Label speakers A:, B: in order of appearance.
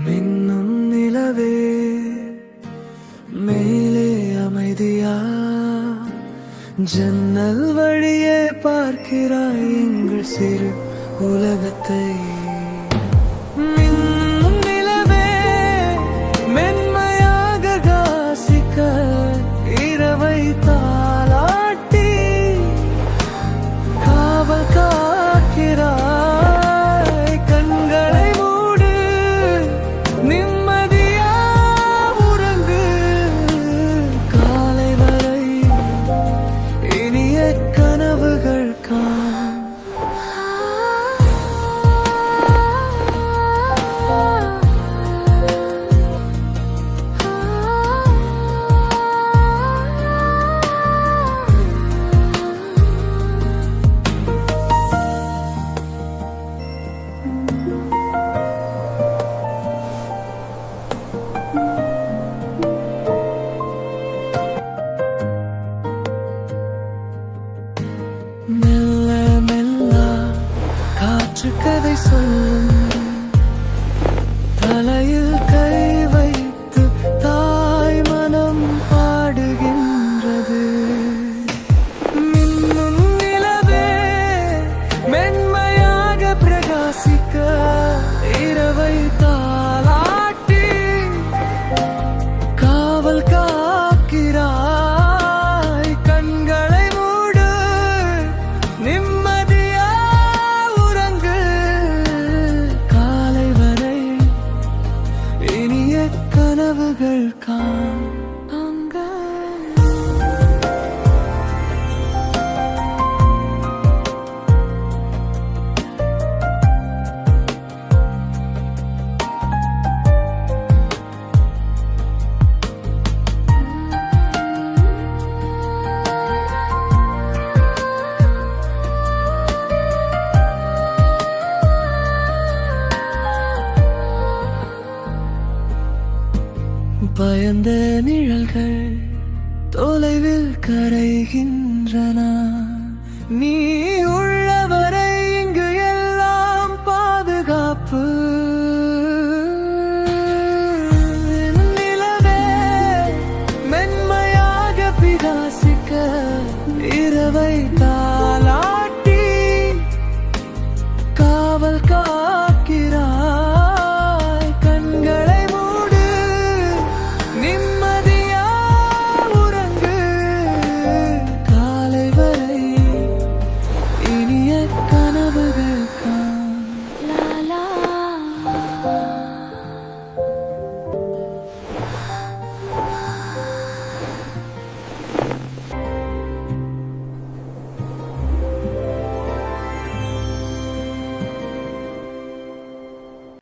A: மின்னும் நிலவே மேலே அமைதியா, ஜன்னல் வழியே பார்க்கிறாய் எங்கள் சிறு உலகத்தை. மின்னும் நிலவே மென்மையாக காசிக்க, இரவை தாலாட்டி காவல் காக்கிறாய். கண்களை மூடு, நிம்மதியா உறங்கு. காலை வரை இனிய கனவுகள் காண். மெல்ல மெல்ல காற்று கதை சொல்லும், தலையில் கை வைத்து தாய் மனம் பாடுகின்றது. மின்னும் நிலவே மென்மையாக பிரகாசிக்க, இரவை தாலாட்டி காவல் காக்கிறாய். கண்களை மூடு, நிம்மதியா உறங்கு. காலை வரை இனிய கனவுகள் காண். பயந்த நிழல்கள் தொலைவில் கரைகின்றன, நீ உள்